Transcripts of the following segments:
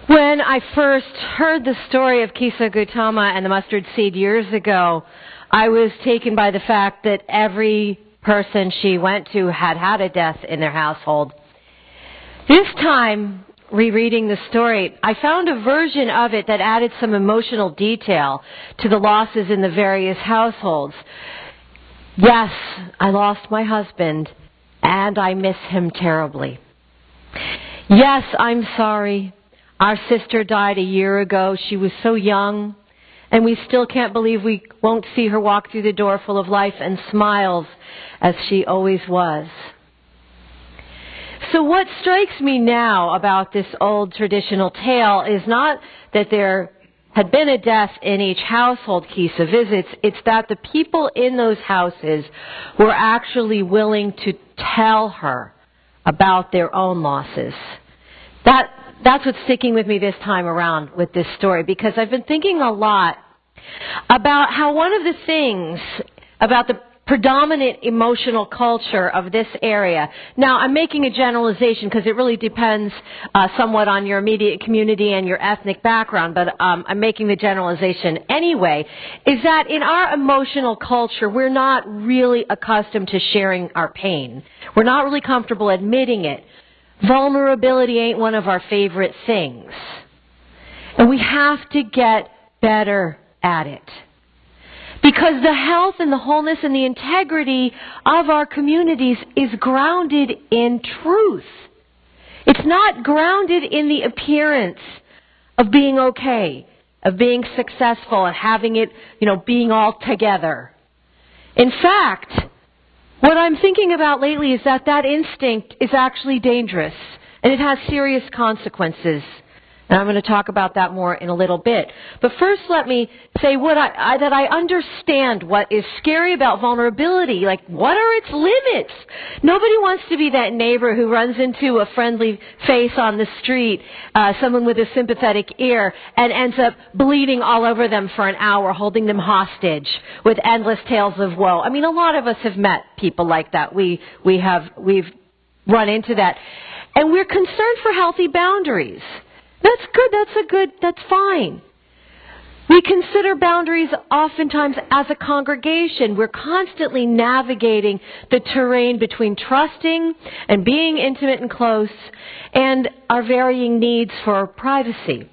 When I first heard the story of Kisa Gautama and the mustard seed years ago, I was taken by the fact that every person she went to had had a death in their household. This time, rereading the story, I found a version of it that added some emotional detail to the losses in the various households. Yes, I lost my husband, and I miss him terribly. Yes, I'm sorry. Our sister died a year ago. She was so young, and we still can't believe we won't see her walk through the door full of life and smiles as she always was. So what strikes me now about this old traditional tale is not that there had been a death in each household Kisa visits. It's that the people in those houses were actually willing to tell her about their own losses. That's what's sticking with me this time around with this story, because I've been thinking a lot about how one of the things about the predominant emotional culture of this area. Now, I'm making a generalization because it really depends somewhat on your immediate community and your ethnic background, but I'm making the generalization anyway, is that in our emotional culture, we're not really accustomed to sharing our pain. We're not really comfortable admitting it. Vulnerability ain't one of our favorite things. And we have to get better at it. Because the health and the wholeness and the integrity of our communities is grounded in truth. It's not grounded in the appearance of being okay, of being successful and having it, being all together. In fact, what I'm thinking about lately is that instinct is actually dangerous, and it has serious consequences. And I'm going to talk about that more in a little bit. But first, let me say that I understand what is scary about vulnerability. Like, what are its limits? Nobody wants to be that neighbor who runs into a friendly face on the street, someone with a sympathetic ear, and ends up bleeding all over them for an hour, holding them hostage with endless tales of woe. I mean, a lot of us have met people like that. We've run into that. And we're concerned for healthy boundaries. That's good, that's fine. We consider boundaries oftentimes as a congregation. We're constantly navigating the terrain between trusting and being intimate and close and our varying needs for privacy.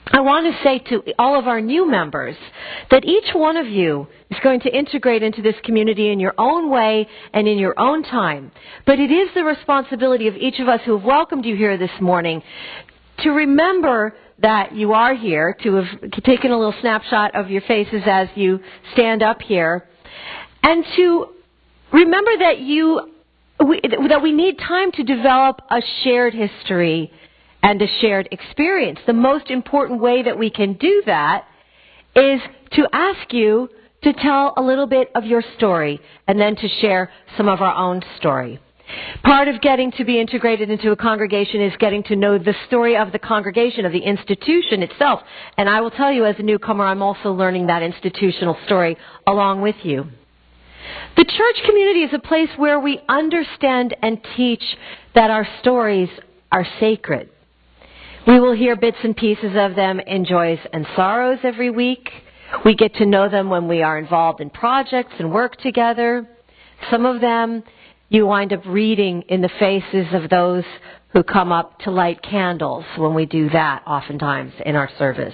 I want to say to all of our new members that each one of you is going to integrate into this community in your own way and in your own time. But it is the responsibility of each of us who have welcomed you here this morning to remember that you are here, to have taken a little snapshot of your faces as you stand up here, and to remember that we need time to develop a shared history and a shared experience. The most important way that we can do that is to ask you to tell a little bit of your story and then to share some of our own story. Part of getting to be integrated into a congregation is getting to know the story of the congregation, of the institution itself. And I will tell you, as a newcomer, I'm also learning that institutional story along with you. The church community is a place where we understand and teach that our stories are sacred. We will hear bits and pieces of them in joys and sorrows every week. We get to know them when we are involved in projects and work together. Some of them you wind up reading in the faces of those who come up to light candles when we do that oftentimes in our service.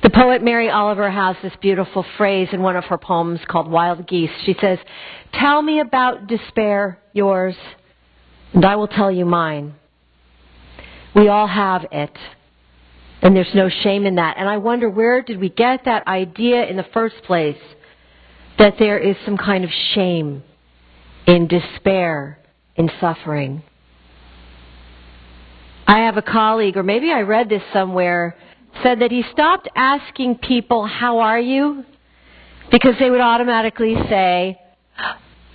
The poet Mary Oliver has this beautiful phrase in one of her poems called Wild Geese. She says, "Tell me about despair, yours, and I will tell you mine." We all have it, and there's no shame in that. And I wonder, where did we get that idea in the first place that there is some kind of shame in despair, in suffering? I have a colleague, or maybe I read this somewhere, said that he stopped asking people, "How are you?" because they would automatically say,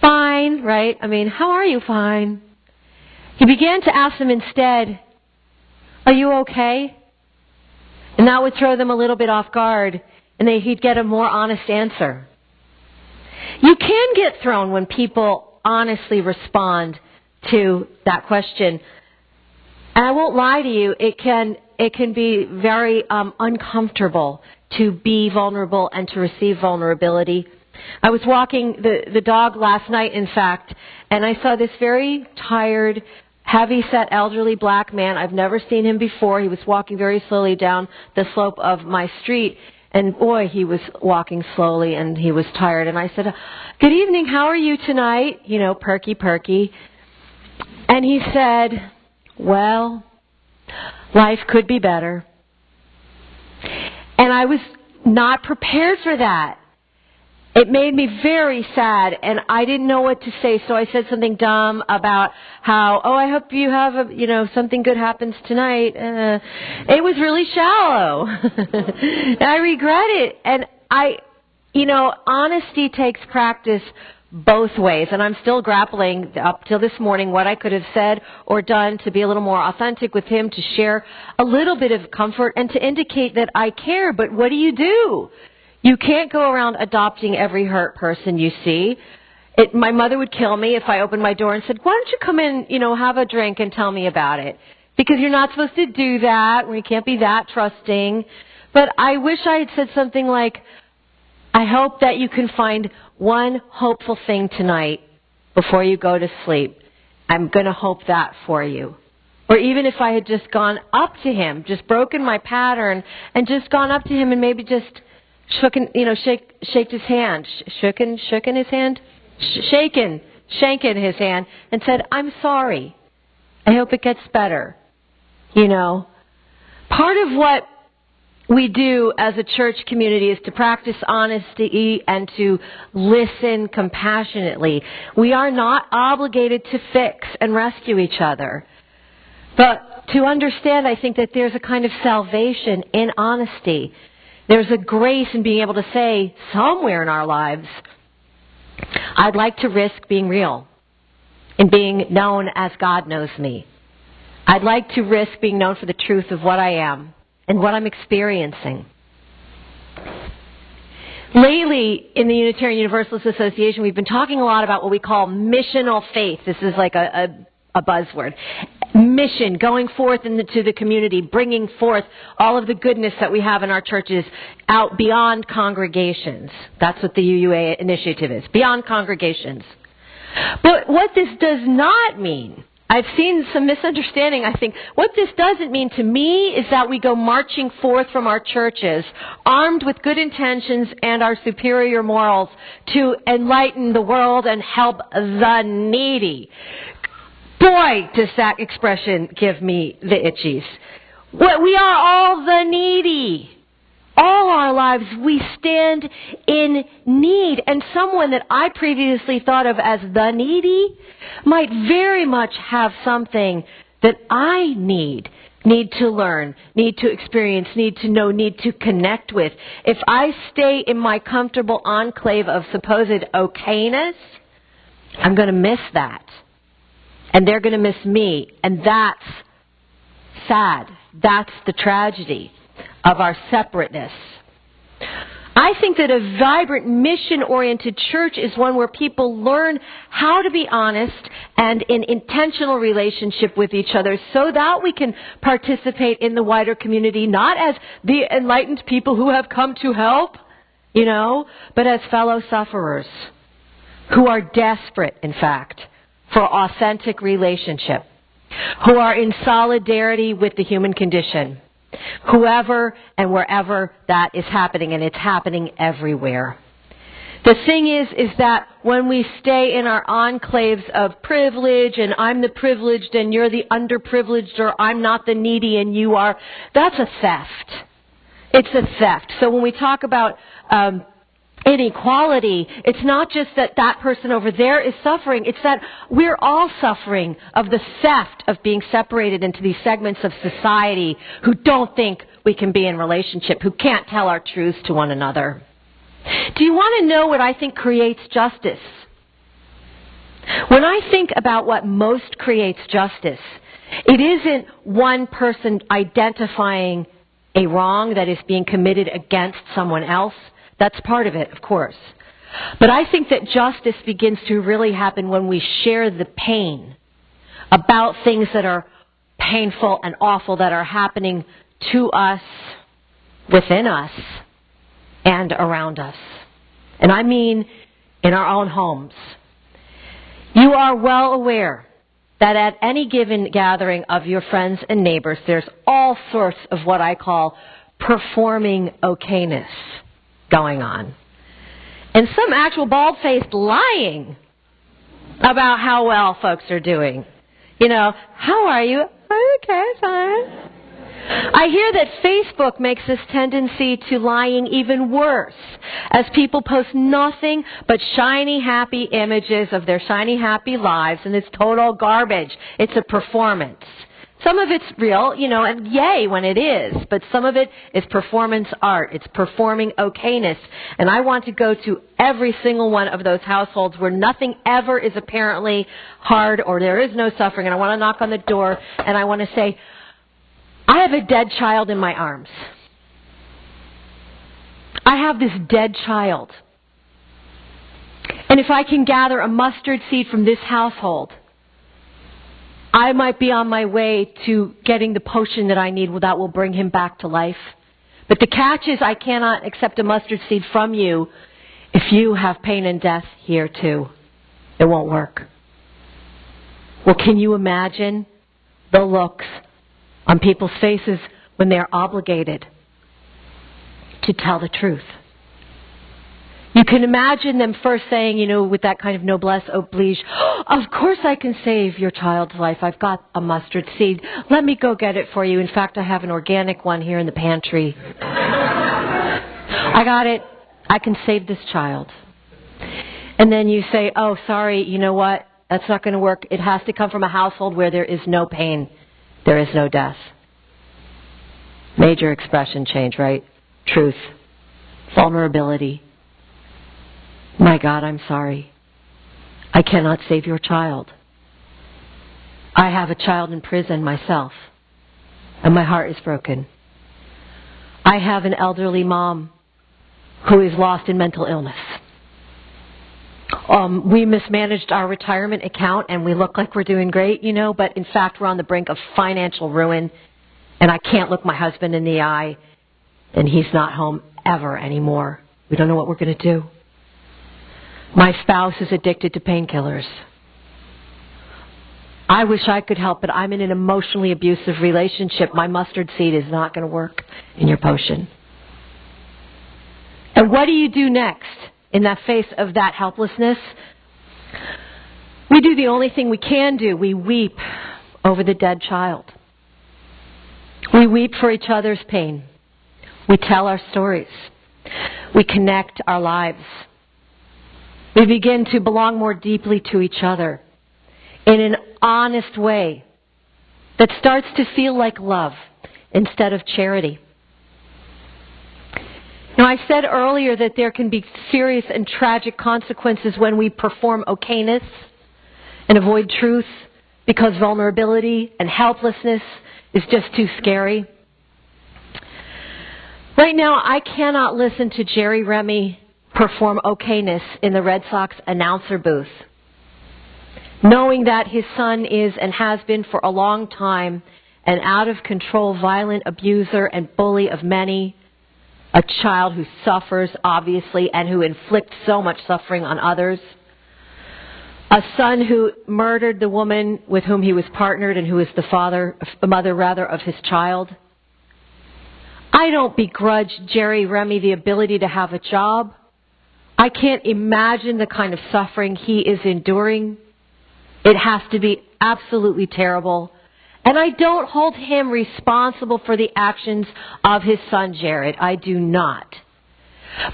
"Fine," right? I mean, "How are you?" "Fine." He began to ask them instead, "Are you okay?" And that would throw them a little bit off guard, and he'd get a more honest answer. You can get thrown when people honestly respond to that question. And I won't lie to you, it can be very uncomfortable to be vulnerable and to receive vulnerability. I was walking the dog last night, in fact, and I saw this very tired, heavy-set elderly black man. I've never seen him before. He was walking very slowly down the slope of my street. And boy, he was walking slowly and he was tired. And I said, "Good evening, how are you tonight?" You know, perky. And he said, "Well, life could be better." And I was not prepared for that. It made me very sad, and I didn't know what to say, so I said something dumb about how, I hope you have something good happens tonight. It was really shallow. And I regret it. And honesty takes practice both ways, and I'm still grappling up till this morning what I could have said or done to be a little more authentic with him, to share a little bit of comfort and to indicate that I care. But what do? You can't go around adopting every hurt person you see. My mother would kill me if I opened my door and said, "Why don't you come in, have a drink and tell me about it?" Because you're not supposed to do that. We can't be that trusting. But I wish I had said something like, "I hope that you can find one hopeful thing tonight before you go to sleep. I'm going to hope that for you." Or even if I had just gone up to him, just broken my pattern and just gone up to him and maybe just shaken his hand and said, "I'm sorry. I hope it gets better." Part of what we do as a church community is to practice honesty and to listen compassionately. We are not obligated to fix and rescue each other. But to understand, I think that there's a kind of salvation in honesty. There's a grace in being able to say somewhere in our lives, I'd like to risk being real and being known as God knows me. I'd like to risk being known for the truth of what I am and what I'm experiencing. Lately, in the Unitarian Universalist Association, we've been talking a lot about what we call missional faith. This is like a buzzword. Mission, going forth into the community, bringing forth all of the goodness that we have in our churches out beyond congregations. That's what the UUA initiative is, beyond congregations. But what this does not mean, I've seen some misunderstanding, I think. What this doesn't mean to me is that we go marching forth from our churches, armed with good intentions and our superior morals, to enlighten the world and help the needy. Boy, does that expression give me the itchies. We are all the needy. All our lives we stand in need. And someone that I previously thought of as the needy might very much have something that I need to learn, need to experience, need to know, need to connect with. If I stay in my comfortable enclave of supposed okayness, I'm going to miss that. And they're going to miss me. And that's sad. That's the tragedy of our separateness. I think that a vibrant, mission-oriented church is one where people learn how to be honest and in intentional relationship with each other so that we can participate in the wider community, not as the enlightened people who have come to help, but as fellow sufferers who are desperate, in fact, for authentic relationship, who are in solidarity with the human condition, whoever and wherever that is happening, and it's happening everywhere. The thing is that when we stay in our enclaves of privilege, and I'm the privileged and you're the underprivileged, or I'm not the needy and you are, that's a theft. It's a theft. So when we talk about inequality, it's not just that person over there is suffering, it's that we're all suffering of the theft of being separated into these segments of society who don't think we can be in relationship, who can't tell our truths to one another. Do you want to know what I think creates justice? When I think about what most creates justice, it isn't one person identifying a wrong that is being committed against someone else. That's part of it, of course. But I think that justice begins to really happen when we share the pain about things that are painful and awful that are happening to us, within us, and around us. And I mean in our own homes. You are well aware that at any given gathering of your friends and neighbors, there's all sorts of what I call performing okayness going on. And some actual bald-faced lying about how well folks are doing. You know, how are you? Okay, fine. I hear that Facebook makes this tendency to lying even worse, as people post nothing but shiny, happy images of their shiny, happy lives, and it's total garbage. It's a performance. Some of it's real, you know, and yay when it is, but some of it is performance art. It's performing okayness. And I want to go to every single one of those households where nothing ever is apparently hard or there is no suffering, and I want to knock on the door and I want to say, I have a dead child in my arms. I have this dead child. And if I can gather a mustard seed from this household, I might be on my way to getting the potion that I need that will bring him back to life. But the catch is I cannot accept a mustard seed from you if you have pain and death here too. It won't work. Well, can you imagine the looks on people's faces when they're obligated to tell the truth? You can imagine them first saying, you know, with that kind of noblesse oblige, of course I can save your child's life. I've got a mustard seed. Let me go get it for you. In fact, I have an organic one here in the pantry. I got it. I can save this child. And then you say, oh, sorry, you know what? That's not going to work. It has to come from a household where there is no pain. There is no death. Major expression change, right? Truth. Vulnerability. My God, I'm sorry. I cannot save your child. I have a child in prison myself, and my heart is broken. I have an elderly mom who is lost in mental illness. We mismanaged our retirement account, and we look like we're doing great, you know, but in fact we're on the brink of financial ruin, and I can't look my husband in the eye, and he's not home ever anymore. We don't know what we're going to do. My spouse is addicted to painkillers. I wish I could help, but I'm in an emotionally abusive relationship. My mustard seed is not going to work in your potion. And what do you do next in the face of that helplessness? We do the only thing we can do. We weep over the dead child. We weep for each other's pain. We tell our stories. We connect our lives. We begin to belong more deeply to each other in an honest way that starts to feel like love instead of charity. Now, I said earlier that there can be serious and tragic consequences when we perform okayness and avoid truth because vulnerability and helplessness is just too scary. Right now, I cannot listen to Jerry Remy perform okayness in the Red Sox announcer booth, knowing that his son is and has been for a long time an out-of-control violent abuser and bully of many, a child who suffers, obviously, and who inflicts so much suffering on others, a son who murdered the woman with whom he was partnered and who is the mother of his child. I don't begrudge Jerry Remy the ability to have a job. I can't imagine the kind of suffering he is enduring. It has to be absolutely terrible. And I don't hold him responsible for the actions of his son Jared. I do not.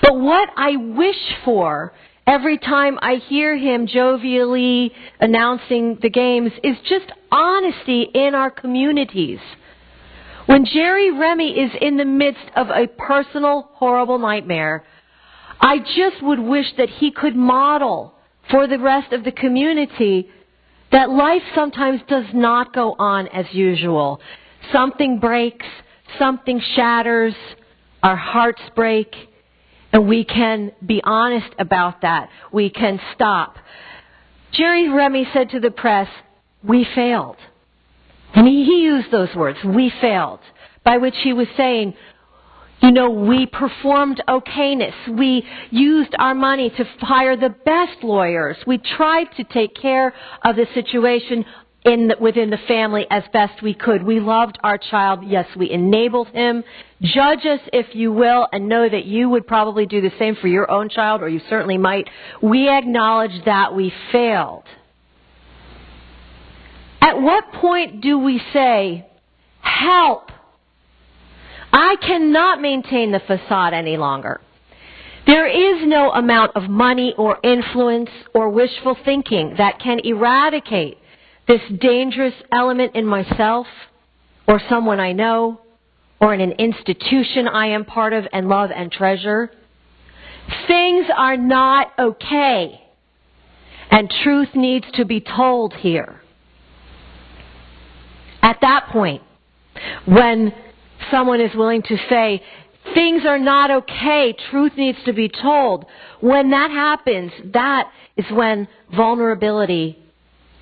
But what I wish for every time I hear him jovially announcing the games is just honesty in our communities. When Jerry Remy is in the midst of a personal, horrible nightmare, I just would wish that he could model for the rest of the community that life sometimes does not go on as usual. Something breaks, something shatters, our hearts break, and we can be honest about that. We can stop. Jerry Remy said to the press, we failed. And he used those words, we failed, by which he was saying, we performed okayness. We used our money to hire the best lawyers. We tried to take care of the situation within the family as best we could. We loved our child. Yes, we enabled him. Judge us if you will, and know that you would probably do the same for your own child, or you certainly might. We acknowledge that we failed. At what point do we say, help? I cannot maintain the facade any longer. There is no amount of money or influence or wishful thinking that can eradicate this dangerous element in myself or someone I know or in an institution I am part of and love and treasure. Things are not okay, and truth needs to be told here. At that point, when someone is willing to say, things are not okay, truth needs to be told, when that happens, that is when vulnerability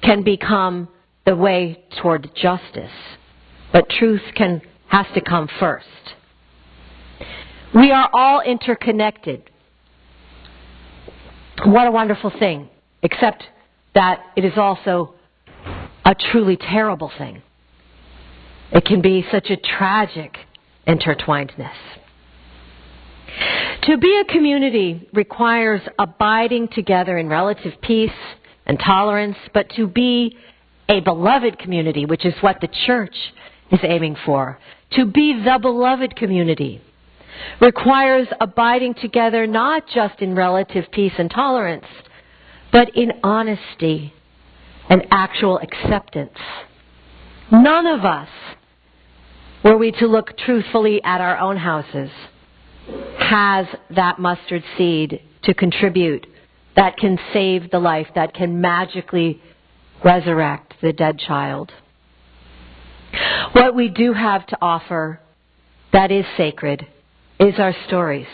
can become the way toward justice. But truth has to come first. We are all interconnected. What a wonderful thing, except that it is also a truly terrible thing. It can be such a tragic intertwinedness. To be a community requires abiding together in relative peace and tolerance, but to be a beloved community, which is what the church is aiming for, to be the beloved community, requires abiding together not just in relative peace and tolerance, but in honesty and actual acceptance. None of us, were we to look truthfully at our own houses, has that mustard seed to contribute that can save the life, that can magically resurrect the dead child. What we do have to offer that is sacred is our stories,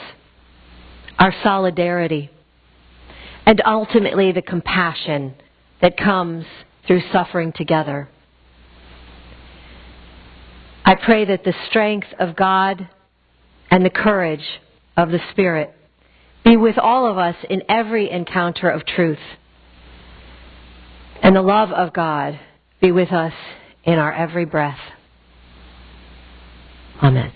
our solidarity, and ultimately the compassion that comes through suffering together. I pray that the strength of God and the courage of the Spirit be with all of us in every encounter of truth. And the love of God be with us in our every breath. Amen.